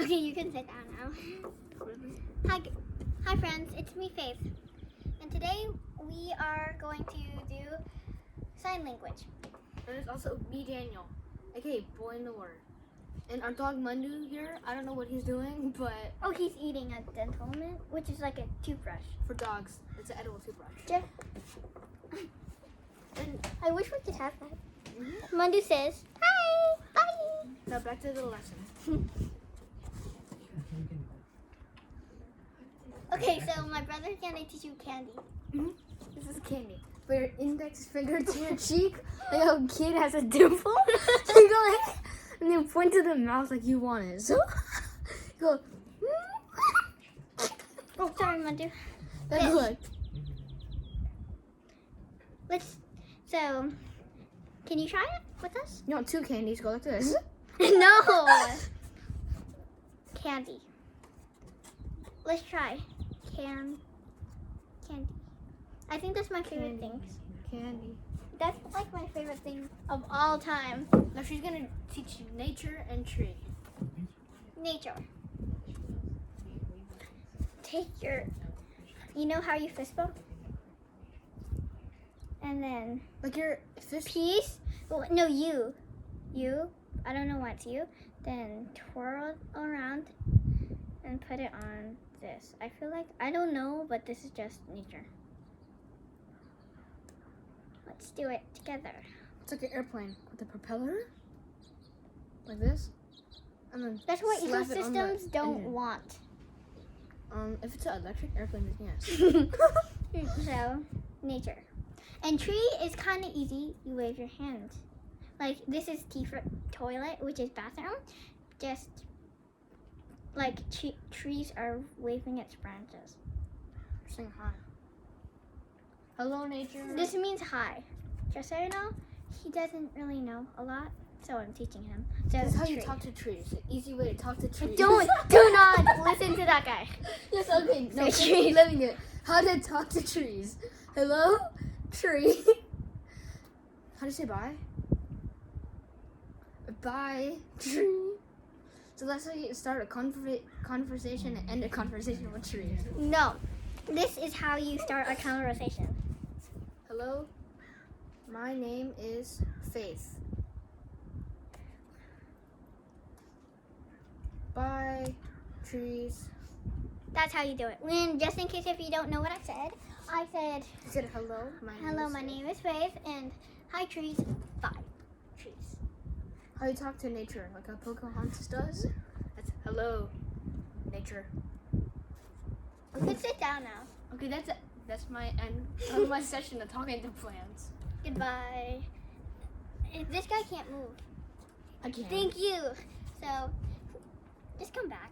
Okay, you can sit down now. Hi friends, it's me, Faith. And today we are going to do sign language. And it's also me, Daniel, aka Boy in the Word. And our dog Mundu here, I don't know what he's doing, but... Oh, he's eating a dental mint, which is like a toothbrush. For dogs, it's an edible toothbrush. Jeff. And I wish we could have that. Mm-hmm. Mundu says, hi, bye. Now back to the lesson. Okay, so my brother's gonna teach you candy. Mm-hmm. This is candy. Put your index finger to your cheek, like a kid has a dimple. You go like, and then point to the mouth like you want it. So you go. Oh, sorry, Mundu. That's good. So, can you try it with us? You want two candies? Go like this. No. Candy. Let's try. Candy. I think that's my favorite thing. Candy. That's like my favorite thing of all time. Now she's gonna teach you nature and tree. Nature. Take your, you know how you fist bump? And then Like your fist. piece. Oh, no, you. I don't know what's you. Then twirl around and put it on this. I feel like, I don't know, but this is just nature. Let's do it together. It's like an airplane with a propeller. Like this. And then That's what slap it on the ecosystems don't engine. want. If it's an electric airplane, then yes. So, nature. And tree is kind of easy. You wave your hand. Like, this is T for toilet, which is bathroom. Just, like, trees are waving its branches. Saying hi. Hello, nature. This means hi. Just so you know, he doesn't really know a lot, so I'm teaching him. So This is how tree. you talk to trees. An easy way to talk to trees. Do not listen to that guy. Yes, okay. No, Say trees. let me do it. How to talk to trees. Hello, tree. How do you say bye? Bye, tree. So that's how you start a conversation and end a conversation with trees. No, this is how you start a conversation. Hello, my name is Faith. Bye, trees. That's how you do it. And just in case if you don't know what I said You said hello, my name is Faith, and hi trees, bye trees. How you talk to nature, like a Pocahontas does. That's hello, nature. You can sit down now. Okay, that's my end of my session of talking to plants. Goodbye. This guy can't move. I can't. Thank you. So, just come back.